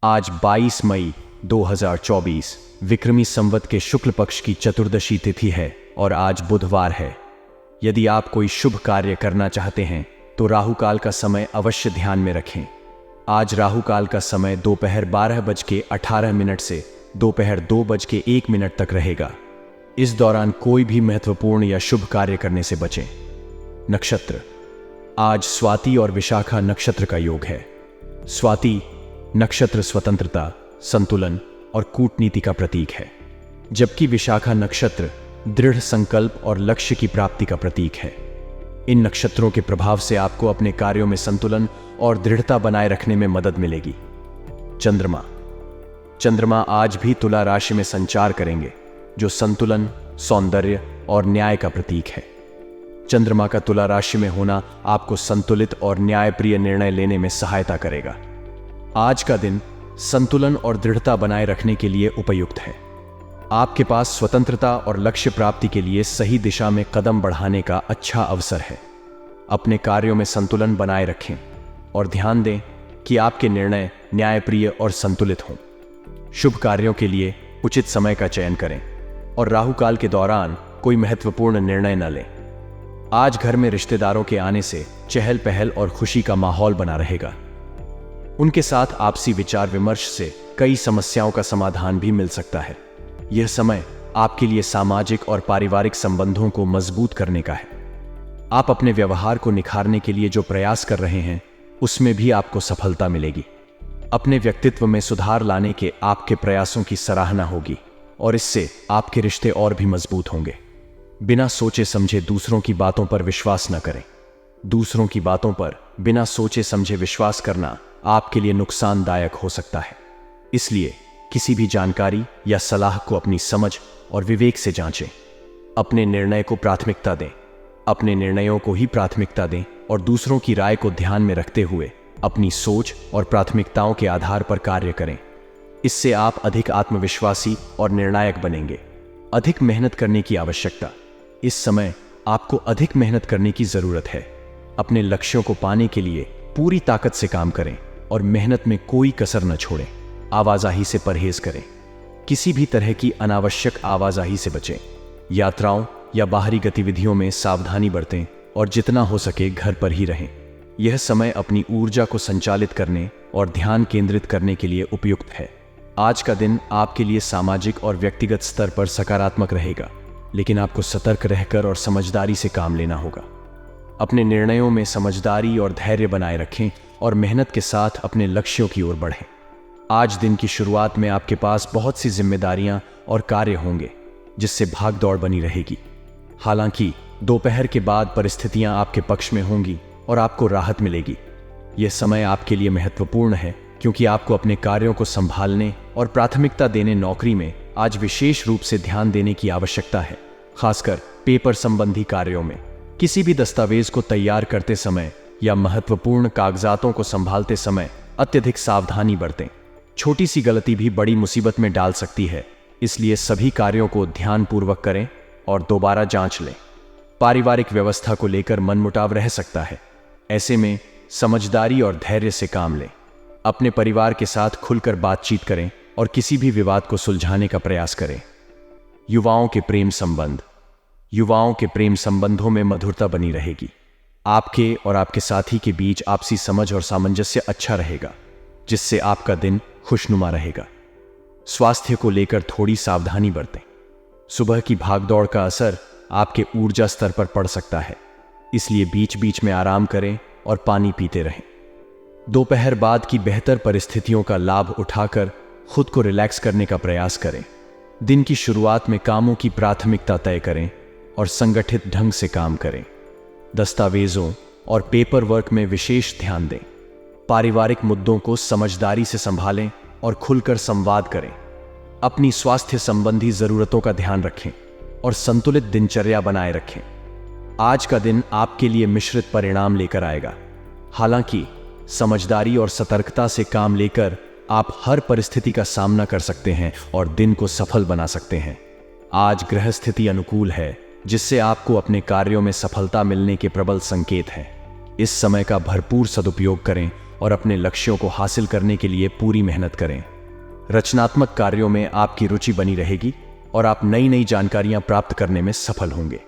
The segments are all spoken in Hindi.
आज 22 मई 2024 विक्रमी संवत के शुक्ल पक्ष की चतुर्दशी तिथि है और आज बुधवार है। यदि आप कोई शुभ कार्य करना चाहते हैं तो राहु काल का समय अवश्य ध्यान में रखें। आज राहु काल का समय दोपहर 12:18 से दोपहर 2:01 तक रहेगा। इस दौरान कोई भी महत्वपूर्ण या शुभ कार्य करने से बचें। नक्षत्र, आज स्वाति और विशाखा नक्षत्र का योग है। स्वाति नक्षत्र स्वतंत्रता, संतुलन और कूटनीति का प्रतीक है, जबकि विशाखा नक्षत्र दृढ़ संकल्प और लक्ष्य की प्राप्ति का प्रतीक है। इन नक्षत्रों के प्रभाव से आपको अपने कार्यों में संतुलन और दृढ़ता बनाए रखने में मदद मिलेगी। चंद्रमा आज भी तुला राशि में संचार करेंगे, जो संतुलन, सौंदर्य और न्याय का प्रतीक है। चंद्रमा का तुला राशि में होना आपको संतुलित और न्यायप्रिय निर्णय लेने में सहायता करेगा। आज का दिन संतुलन और दृढ़ता बनाए रखने के लिए उपयुक्त है। आपके पास स्वतंत्रता और लक्ष्य प्राप्ति के लिए सही दिशा में कदम बढ़ाने का अच्छा अवसर है। अपने कार्यों में संतुलन बनाए रखें और ध्यान दें कि आपके निर्णय न्यायप्रिय और संतुलित हों। शुभ कार्यों के लिए उचित समय का चयन करें और राहु काल के दौरान कोई महत्वपूर्ण निर्णय न लें। आज घर में रिश्तेदारों के आने से चहल पहल और खुशी का माहौल बना रहेगा। उनके साथ आपसी विचार विमर्श से कई समस्याओं का समाधान भी मिल सकता है। यह समय आपके लिए सामाजिक और पारिवारिक संबंधों को मजबूत करने का है। आप अपने व्यवहार को निखारने के लिए जो प्रयास कर रहे हैं, उसमें भी आपको सफलता मिलेगी। अपने व्यक्तित्व में सुधार लाने के आपके प्रयासों की सराहना होगी और इससे आपके रिश्ते और भी मजबूत होंगे। बिना सोचे समझे दूसरों की बातों पर विश्वास न करें। दूसरों की बातों पर बिना सोचे समझे विश्वास करना आपके लिए नुकसानदायक हो सकता है। इसलिए किसी भी जानकारी या सलाह को अपनी समझ और विवेक से जांचें। अपने निर्णय को प्राथमिकता दें। अपने निर्णयों को ही प्राथमिकता दें और दूसरों की राय को ध्यान में रखते हुए अपनी सोच और प्राथमिकताओं के आधार पर कार्य करें। इससे आप अधिक आत्मविश्वासी और निर्णायक बनेंगे। अधिक मेहनत करने की आवश्यकता। इस समय आपको अधिक मेहनत करने की जरूरत है। अपने लक्ष्यों को पाने के लिए पूरी ताकत से काम करें और मेहनत में कोई कसर न छोड़ें। आवाजाही से परहेज करें। किसी भी तरह की अनावश्यक आवाजाही से बचें। यात्राओं या बाहरी गतिविधियों में सावधानी बरतें और जितना हो सके घर पर ही रहें। यह समय अपनी ऊर्जा को संचालित करने और ध्यान केंद्रित करने के लिए उपयुक्त है। आज का दिन आपके लिए सामाजिक और व्यक्तिगत स्तर पर सकारात्मक रहेगा, लेकिन आपको सतर्क रहकर और समझदारी से काम लेना होगा। अपने निर्णयों में समझदारी और धैर्य बनाए रखें और मेहनत के साथ अपने लक्ष्यों की ओर बढ़ें। आज दिन की शुरुआत में आपके पास बहुत सी जिम्मेदारियां और कार्य होंगे, जिससे भाग दौड़ बनी रहेगी। हालांकि दोपहर के बाद परिस्थितियां आपके पक्ष में होंगी और आपको राहत मिलेगी। यह समय आपके लिए महत्वपूर्ण है, क्योंकि आपको अपने कार्यों को संभालने और प्राथमिकता देने नौकरी में आज विशेष रूप से ध्यान देने की आवश्यकता है। खासकर पेपर संबंधी कार्यों में किसी भी दस्तावेज को तैयार करते समय या महत्वपूर्ण कागजातों को संभालते समय अत्यधिक सावधानी बरतें। छोटी सी गलती भी बड़ी मुसीबत में डाल सकती है, इसलिए सभी कार्यों को ध्यानपूर्वक करें और दोबारा जांच लें। पारिवारिक व्यवस्था को लेकर मनमुटाव रह सकता है। ऐसे में समझदारी और धैर्य से काम लें। अपने परिवार के साथ खुलकर बातचीत करें और किसी भी विवाद को सुलझाने का प्रयास करें। युवाओं के प्रेम संबंध। युवाओं के प्रेम संबंधों में मधुरता बनी रहेगी। आपके और आपके साथी के बीच आपसी समझ और सामंजस्य अच्छा रहेगा, जिससे आपका दिन खुशनुमा रहेगा। स्वास्थ्य को लेकर थोड़ी सावधानी बरतें। सुबह की भागदौड़ का असर आपके ऊर्जा स्तर पर पड़ सकता है, इसलिए बीच बीच में आराम करें और पानी पीते रहें। दोपहर बाद की बेहतर परिस्थितियों का लाभ उठाकर खुद को रिलैक्स करने का प्रयास करें। दिन की शुरुआत में कामों की प्राथमिकता तय करें और संगठित ढंग से काम करें। दस्तावेजों और पेपर वर्क में विशेष ध्यान दें। पारिवारिक मुद्दों को समझदारी से संभालें और खुलकर संवाद करें। अपनी स्वास्थ्य संबंधी जरूरतों का ध्यान रखें और संतुलित दिनचर्या बनाए रखें। आज का दिन आपके लिए मिश्रित परिणाम लेकर आएगा। हालांकि समझदारी और सतर्कता से काम लेकर आप हर परिस्थिति का सामना कर सकते हैं और दिन को सफल बना सकते हैं। आज ग्रह स्थिति अनुकूल है, जिससे आपको अपने कार्यों में सफलता मिलने के प्रबल संकेत हैं। इस समय का भरपूर सदुपयोग करें और अपने लक्ष्यों को हासिल करने के लिए पूरी मेहनत करें। रचनात्मक कार्यों में आपकी रुचि बनी रहेगी और आप नई नई जानकारियां प्राप्त करने में सफल होंगे।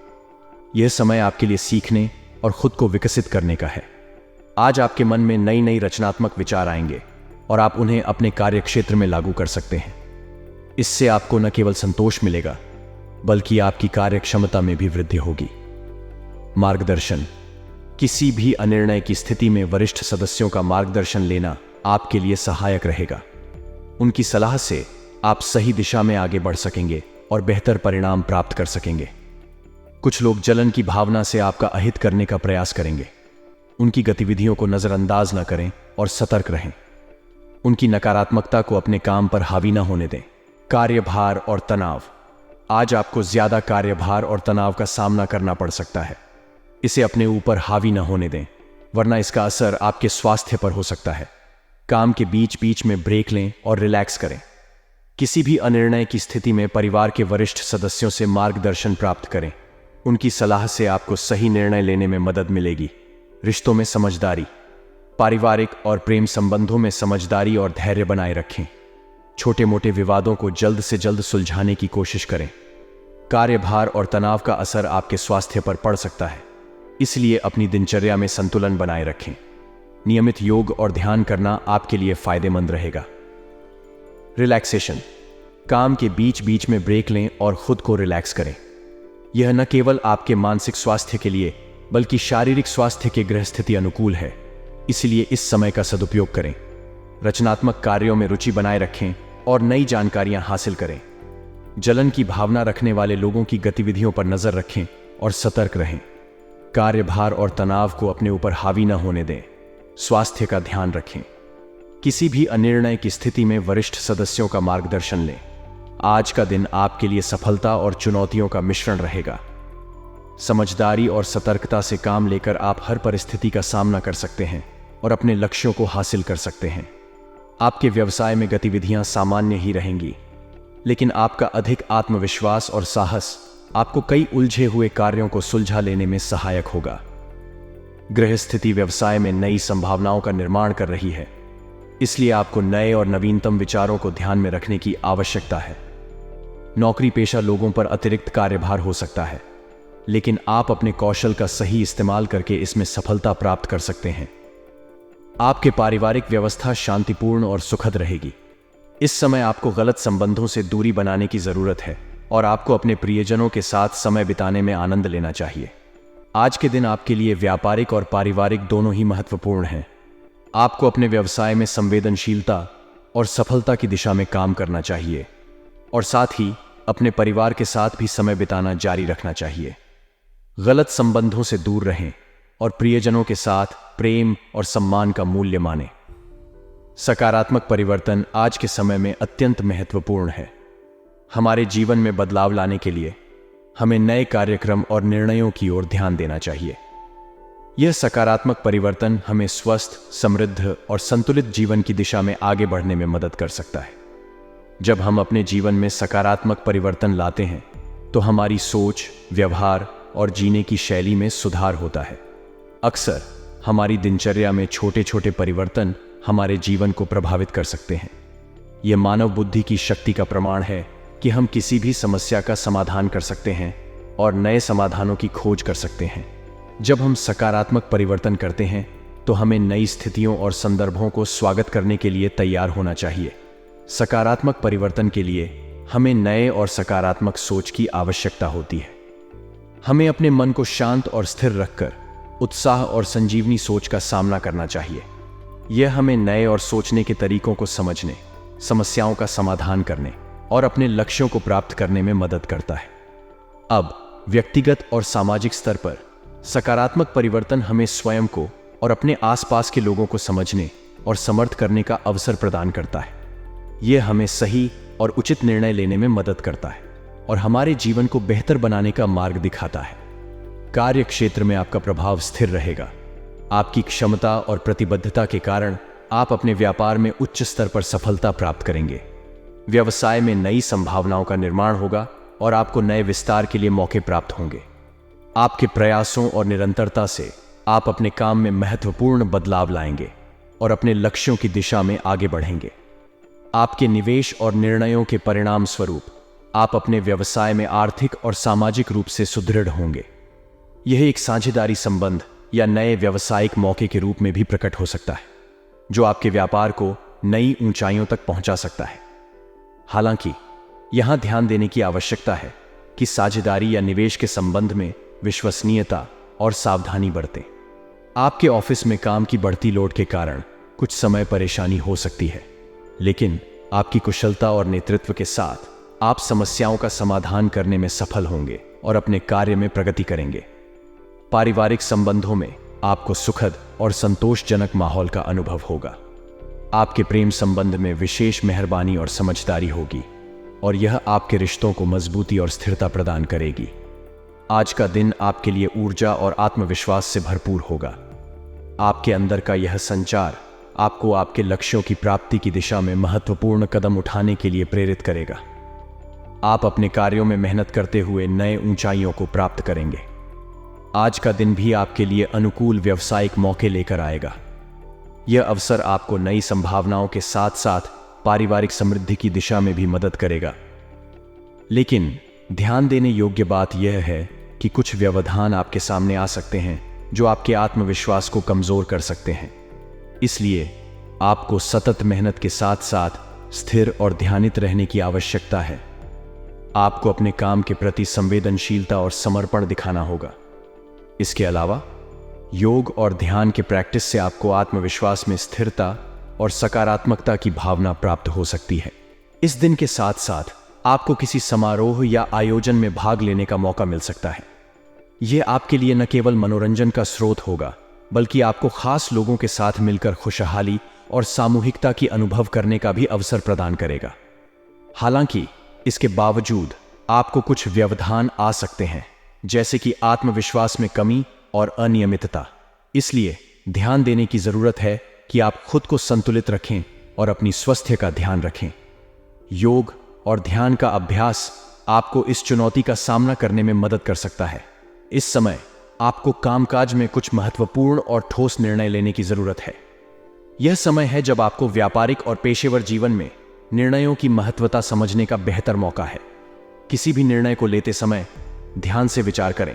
यह समय आपके लिए सीखने और खुद को विकसित करने का है। आज आपके मन में नई नई रचनात्मक विचार आएंगे और आप उन्हें अपने कार्यक्षेत्र में लागू कर सकते हैं। इससे आपको न केवल संतोष मिलेगा, बल्कि आपकी कार्यक्षमता में भी वृद्धि होगी। मार्गदर्शन। किसी भी अनिर्णय की स्थिति में वरिष्ठ सदस्यों का मार्गदर्शन लेना आपके लिए सहायक रहेगा। उनकी सलाह से आप सही दिशा में आगे बढ़ सकेंगे और बेहतर परिणाम प्राप्त कर सकेंगे। कुछ लोग जलन की भावना से आपका अहित करने का प्रयास करेंगे। उनकी गतिविधियों को नजरअंदाज न करें और सतर्क रहें। उनकी नकारात्मकता को अपने काम पर हावी न होने दें। कार्यभार और तनाव। आज आपको ज्यादा कार्यभार और तनाव का सामना करना पड़ सकता है। इसे अपने ऊपर हावी न होने दें, वरना इसका असर आपके स्वास्थ्य पर हो सकता है। काम के बीच बीच में ब्रेक लें और रिलैक्स करें। किसी भी अनिर्णय की स्थिति में परिवार के वरिष्ठ सदस्यों से मार्गदर्शन प्राप्त करें। उनकी सलाह से आपको सही निर्णय लेने में मदद मिलेगी। रिश्तों में समझदारी। पारिवारिक और प्रेम संबंधों में समझदारी और धैर्य बनाए रखें। छोटे मोटे विवादों को जल्द से जल्द सुलझाने की कोशिश करें। कार्यभार और तनाव का असर आपके स्वास्थ्य पर पड़ सकता है, इसलिए अपनी दिनचर्या में संतुलन बनाए रखें। नियमित योग और ध्यान करना आपके लिए फायदेमंद रहेगा। रिलैक्सेशन। काम के बीच बीच में ब्रेक लें और खुद को रिलैक्स करें। यह न केवल आपके मानसिक स्वास्थ्य के लिए, बल्कि शारीरिक स्वास्थ्य के ग्रह स्थिति अनुकूल है, इसलिए इस समय का सदुपयोग करें। रचनात्मक कार्यों में रुचि बनाए रखें और नई जानकारियां हासिल करें। जलन की भावना रखने वाले लोगों की गतिविधियों पर नजर रखें और सतर्क रहें। कार्यभार और तनाव को अपने ऊपर हावी न होने दें। स्वास्थ्य का ध्यान रखें। किसी भी अनिर्णय की स्थिति में वरिष्ठ सदस्यों का मार्गदर्शन लें। आज का दिन आपके लिए सफलता और चुनौतियों का मिश्रण रहेगा। समझदारी और सतर्कता से काम लेकर आप हर परिस्थिति का सामना कर सकते हैं और अपने लक्ष्यों को हासिल कर सकते हैं। आपके व्यवसाय में गतिविधियां सामान्य ही रहेंगी, लेकिन आपका अधिक आत्मविश्वास और साहस आपको कई उलझे हुए कार्यों को सुलझा लेने में सहायक होगा। गृह स्थिति व्यवसाय में नई संभावनाओं का निर्माण कर रही है, इसलिए आपको नए और नवीनतम विचारों को ध्यान में रखने की आवश्यकता है। नौकरी पेशा लोगों पर अतिरिक्त कार्यभार हो सकता है, लेकिन आप अपने कौशल का सही इस्तेमाल करके इसमें सफलता प्राप्त कर सकते हैं। आपके पारिवारिक व्यवस्था शांतिपूर्ण और सुखद रहेगी। इस समय आपको गलत संबंधों से दूरी बनाने की जरूरत है और आपको अपने प्रियजनों के साथ समय बिताने में आनंद लेना चाहिए। आज के दिन आपके लिए व्यापारिक और पारिवारिक दोनों ही महत्वपूर्ण हैं। आपको अपने व्यवसाय में संवेदनशीलता और सफलता की दिशा में काम करना चाहिए और साथ ही अपने परिवार के साथ भी समय बिताना जारी रखना चाहिए। गलत संबंधों से दूर रहें और प्रियजनों के साथ प्रेम और सम्मान का मूल्य मानें। सकारात्मक परिवर्तन आज के समय में अत्यंत महत्वपूर्ण है। हमारे जीवन में बदलाव लाने के लिए हमें नए कार्यक्रम और निर्णयों की ओर ध्यान देना चाहिए। यह सकारात्मक परिवर्तन हमें स्वस्थ, समृद्ध और संतुलित जीवन की दिशा में आगे बढ़ने में मदद कर सकता है। जब हम अपने जीवन में सकारात्मक परिवर्तन लाते हैं, तो हमारी सोच, व्यवहार और जीने की शैली में सुधार होता है। अक्सर हमारी दिनचर्या में छोटे छोटे परिवर्तन हमारे जीवन को प्रभावित कर सकते हैं। यह मानव बुद्धि की शक्ति का प्रमाण है कि हम किसी भी समस्या का समाधान कर सकते हैं और नए समाधानों की खोज कर सकते हैं। जब हम सकारात्मक परिवर्तन करते हैं, तो हमें नई स्थितियों और संदर्भों को स्वागत करने के लिए तैयार होना चाहिए। सकारात्मक परिवर्तन के लिए हमें नए और सकारात्मक सोच की आवश्यकता होती है। हमें अपने मन को शांत और स्थिर रखकर उत्साह और संजीवनी सोच का सामना करना चाहिए। यह हमें नए और सोचने के तरीकों को समझने, समस्याओं का समाधान करने और अपने लक्ष्यों को प्राप्त करने में मदद करता है। अब व्यक्तिगत और सामाजिक स्तर पर सकारात्मक परिवर्तन हमें स्वयं को और अपने आसपास के लोगों को समझने और समर्थ करने का अवसर प्रदान करता है। यह हमें सही और उचित निर्णय लेने में मदद करता है और हमारे जीवन को बेहतर बनाने का मार्ग दिखाता है। कार्य क्षेत्र में आपका प्रभाव स्थिर रहेगा। आपकी क्षमता और प्रतिबद्धता के कारण आप अपने व्यापार में उच्च स्तर पर सफलता प्राप्त करेंगे। व्यवसाय में नई संभावनाओं का निर्माण होगा और आपको नए विस्तार के लिए मौके प्राप्त होंगे। आपके प्रयासों और निरंतरता से आप अपने काम में महत्वपूर्ण बदलाव लाएंगे और अपने लक्ष्यों की दिशा में आगे बढ़ेंगे। आपके निवेश और निर्णयों के परिणाम स्वरूप आप अपने व्यवसाय में आर्थिक और सामाजिक रूप से सुदृढ़ होंगे। यह एक साझेदारी संबंध या नए व्यावसायिक मौके के रूप में भी प्रकट हो सकता है, जो आपके व्यापार को नई ऊंचाइयों तक पहुंचा सकता है। हालांकि यहां ध्यान देने की आवश्यकता है कि साझेदारी या निवेश के संबंध में विश्वसनीयता और सावधानी बरतें। आपके ऑफिस में काम की बढ़ती लोड के कारण कुछ समय परेशानी हो सकती है, लेकिन आपकी कुशलता और नेतृत्व के साथ आप समस्याओं का समाधान करने में सफल होंगे और अपने कार्य में प्रगति करेंगे। पारिवारिक संबंधों में आपको सुखद और संतोषजनक माहौल का अनुभव होगा। आपके प्रेम संबंध में विशेष मेहरबानी और समझदारी होगी और यह आपके रिश्तों को मजबूती और स्थिरता प्रदान करेगी। आज का दिन आपके लिए ऊर्जा और आत्मविश्वास से भरपूर होगा। आपके अंदर का यह संचार आपको आपके लक्ष्यों की प्राप्ति की दिशा में महत्वपूर्ण कदम उठाने के लिए प्रेरित करेगा। आप अपने कार्यों में मेहनत करते हुए नए ऊंचाइयों को प्राप्त करेंगे। आज का दिन भी आपके लिए अनुकूल व्यावसायिक मौके लेकर आएगा। यह अवसर आपको नई संभावनाओं के साथ साथ पारिवारिक समृद्धि की दिशा में भी मदद करेगा। लेकिन ध्यान देने योग्य बात यह है कि कुछ व्यवधान आपके सामने आ सकते हैं जो आपके आत्मविश्वास को कमजोर कर सकते हैं। इसलिए आपको सतत मेहनत के साथ साथ स्थिर और ध्यानित रहने की आवश्यकता है। आपको अपने काम के प्रति संवेदनशीलता और समर्पण दिखाना होगा। इसके अलावा योग और ध्यान के प्रैक्टिस से आपको आत्मविश्वास में स्थिरता और सकारात्मकता की भावना प्राप्त हो सकती है। इस दिन के साथ साथ आपको किसी समारोह या आयोजन में भाग लेने का मौका मिल सकता है। यह आपके लिए न केवल मनोरंजन का स्रोत होगा, बल्कि आपको खास लोगों के साथ मिलकर खुशहाली और सामूहिकता की अनुभव करने का भी अवसर प्रदान करेगा। हालांकि इसके बावजूद आपको कुछ व्यवधान आ सकते हैं, जैसे कि आत्मविश्वास में कमी और अनियमितता। इसलिए ध्यान देने की जरूरत है कि आप खुद को संतुलित रखें और अपनी स्वास्थ्य का ध्यान रखें। योग और ध्यान का अभ्यास आपको इस चुनौती का सामना करने में मदद कर सकता है। इस समय आपको कामकाज में कुछ महत्वपूर्ण और ठोस निर्णय लेने की जरूरत है। यह समय है जब आपको व्यापारिक और पेशेवर जीवन में निर्णयों की महत्वता समझने का बेहतर मौका है। किसी भी निर्णय को लेते समय ध्यान से विचार करें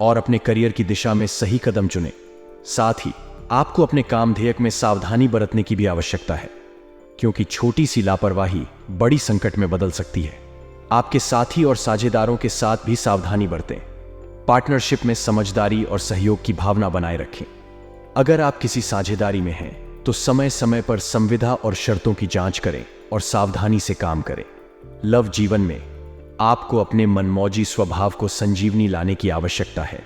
और अपने करियर की दिशा में सही कदम चुनें। साथ ही आपको अपने काम ध्येय में सावधानी बरतने की भी आवश्यकता है, क्योंकि छोटी सी लापरवाही बड़ी संकट में बदल सकती है। आपके साथी और साझेदारों के साथ भी सावधानी बरतें। पार्टनरशिप में समझदारी और सहयोग की भावना बनाए रखें। अगर आप किसी साझेदारी में हैं, तो समय समय पर संविदा और शर्तों की जांच करें और सावधानी से काम करें। लव जीवन में आपको अपने मनमौजी स्वभाव को संजीवनी लाने की आवश्यकता है।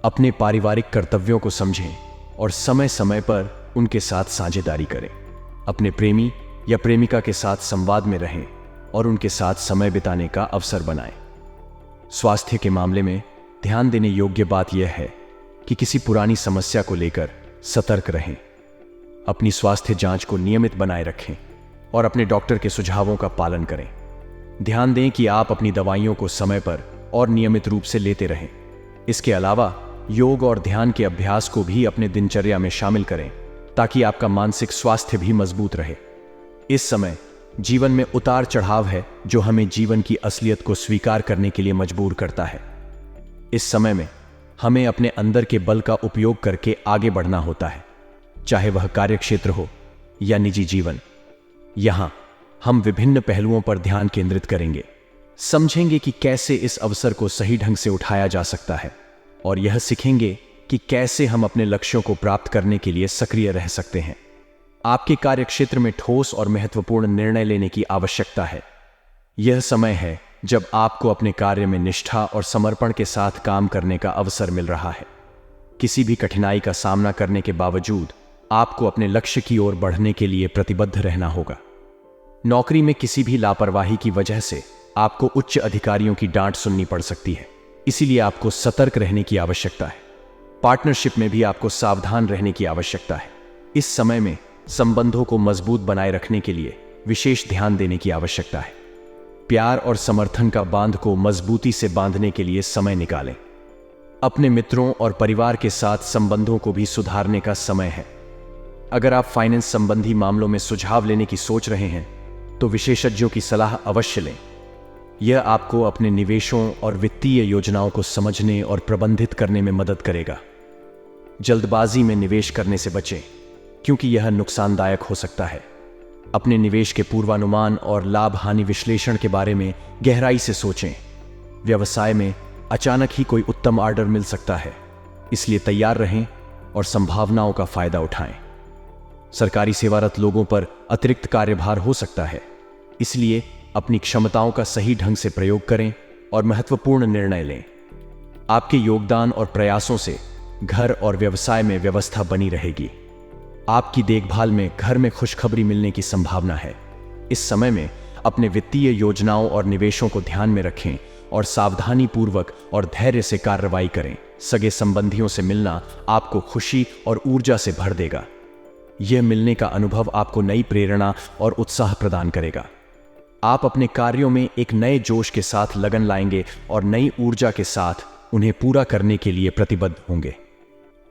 अपने पारिवारिक कर्तव्यों को समझें और समय समय पर उनके साथ साझेदारी करें। अपने प्रेमी या प्रेमिका के साथ संवाद में रहें और उनके साथ समय बिताने का अवसर बनाएं। स्वास्थ्य के मामले में ध्यान देने योग्य बात यह है कि किसी पुरानी समस्या को लेकर सतर्क रहें। अपनी स्वास्थ्य जांच को नियमित बनाए रखें और अपने डॉक्टर के सुझावों का पालन करें। ध्यान दें कि आप अपनी दवाइयों को समय पर और नियमित रूप से लेते रहें। इसके अलावा योग और ध्यान के अभ्यास को भी अपने दिनचर्या में शामिल करें, ताकि आपका मानसिक स्वास्थ्य भी मजबूत रहे। इस समय जीवन में उतार चढ़ाव है, जो हमें जीवन की असलियत को स्वीकार करने के लिए मजबूर करता है। इस समय में हमें अपने अंदर के बल का उपयोग करके आगे बढ़ना होता है, चाहे वह कार्यक्षेत्र हो या निजी जीवन। यहां हम विभिन्न पहलुओं पर ध्यान केंद्रित करेंगे, समझेंगे कि कैसे इस अवसर को सही ढंग से उठाया जा सकता है, और यह सीखेंगे कि कैसे हम अपने लक्ष्यों को प्राप्त करने के लिए सक्रिय रह सकते हैं। आपके कार्यक्षेत्र में ठोस और महत्वपूर्ण निर्णय लेने की आवश्यकता है। यह समय है जब आपको अपने कार्य में निष्ठा और समर्पण के साथ काम करने का अवसर मिल रहा है। किसी भी कठिनाई का सामना करने के बावजूद आपको अपने लक्ष्य की ओर बढ़ने के लिए प्रतिबद्ध रहना होगा। नौकरी में किसी भी लापरवाही की वजह से आपको उच्च अधिकारियों की डांट सुननी पड़ सकती है, इसीलिए आपको सतर्क रहने की आवश्यकता है। पार्टनरशिप में भी आपको सावधान रहने की आवश्यकता है। इस समय में संबंधों को मजबूत बनाए रखने के लिए विशेष ध्यान देने की आवश्यकता है। प्यार और समर्थन का बांध को मजबूती से बांधने के लिए समय निकालें। अपने मित्रों और परिवार के साथ संबंधों को भी सुधारने का समय है। अगर आप फाइनेंस संबंधी मामलों में सुझाव लेने की सोच रहे हैं तो विशेषज्ञों की सलाह अवश्य लें। यह आपको अपने निवेशों और वित्तीय योजनाओं को समझने और प्रबंधित करने में मदद करेगा। जल्दबाजी में निवेश करने से बचें, क्योंकि यह नुकसानदायक हो सकता है। अपने निवेश के पूर्वानुमान और लाभ हानि विश्लेषण के बारे में गहराई से सोचें। व्यवसाय में अचानक ही कोई उत्तम ऑर्डर मिल सकता है, इसलिए तैयार रहें और संभावनाओं का फायदा उठाएं। सरकारी सेवारत लोगों पर अतिरिक्त कार्यभार हो सकता है, इसलिए अपनी क्षमताओं का सही ढंग से प्रयोग करें और महत्वपूर्ण निर्णय लें। आपके योगदान और प्रयासों से घर और व्यवसाय में व्यवस्था बनी रहेगी। आपकी देखभाल में घर में खुशखबरी मिलने की संभावना है। इस समय में अपने वित्तीय योजनाओं और निवेशों को ध्यान में रखें और सावधानी पूर्वक और धैर्य से कार्रवाई करें। सगे संबंधियों से मिलना आपको खुशी और ऊर्जा से भर देगा। यह मिलने का अनुभव आपको नई प्रेरणा और उत्साह प्रदान करेगा। आप अपने कार्यों में एक नए जोश के साथ लगन लाएंगे और नई ऊर्जा के साथ उन्हें पूरा करने के लिए प्रतिबद्ध होंगे।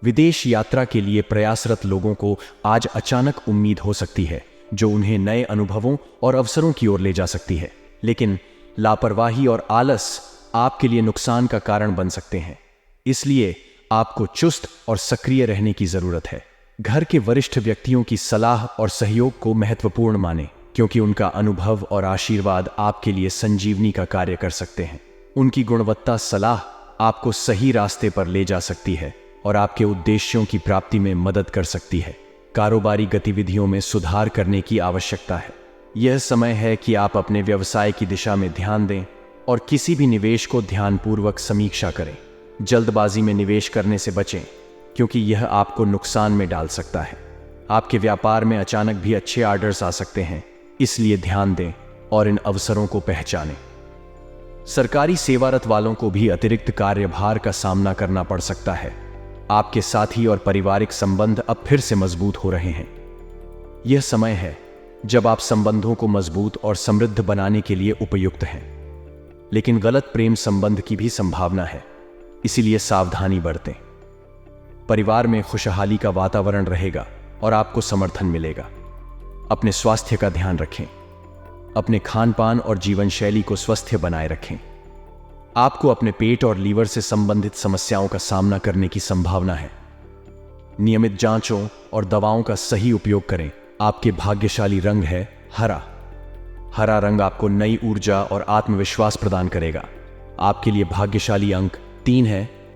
विदेश यात्रा के लिए प्रयासरत लोगों को आज अचानक उम्मीद हो सकती है, जो उन्हें नए अनुभवों और अवसरों की ओर ले जा सकती है। लेकिन लापरवाही और आलस आपके लिए नुकसान का कारण बन सकते हैं, इसलिए आपको चुस्त और सक्रिय रहने की जरूरत है। घर के वरिष्ठ व्यक्तियों की सलाह और सहयोग को महत्वपूर्ण मानें, क्योंकि उनका अनुभव और आशीर्वाद आपके लिए संजीवनी का कार्य कर सकते हैं। उनकी गुणवत्ता सलाह आपको सही रास्ते पर ले जा सकती है और आपके उद्देश्यों की प्राप्ति में मदद कर सकती है। कारोबारी गतिविधियों में सुधार करने की आवश्यकता है। यह समय है कि आप अपने व्यवसाय की दिशा में ध्यान दें और किसी भी निवेश को ध्यानपूर्वक समीक्षा करें। जल्दबाजी में निवेश करने से बचें, क्योंकि यह आपको नुकसान में डाल सकता है। आपके व्यापार में अचानक भी अच्छे ऑर्डर्स आ सकते हैं, इसलिए ध्यान दें और इन अवसरों को पहचानें। सरकारी सेवारत वालों को भी अतिरिक्त कार्यभार का सामना करना पड़ सकता है। आपके साथी और पारिवारिक संबंध अब फिर से मजबूत हो रहे हैं। यह समय है जब आप संबंधों को मजबूत और समृद्ध बनाने के लिए उपयुक्त हैं। लेकिन गलत प्रेम संबंध की भी संभावना है, इसीलिए सावधानी बरतें। परिवार में खुशहाली का वातावरण रहेगा और आपको समर्थन मिलेगा। अपने स्वास्थ्य का ध्यान रखें। अपने खान-पान और जीवन शैली को स्वस्थ बनाए रखें। आपको अपने पेट और लीवर से संबंधित समस्याओं का सामना करने की संभावना है। नियमित जांचों और दवाओं का सही उपयोग करें। आपके भाग्यशाली रंग है हरा। हरा रंग आपको नई ऊर्जा और आत्मविश्वास प्रदान करेगा। आपके लिए भाग्यशाली अंक 3 है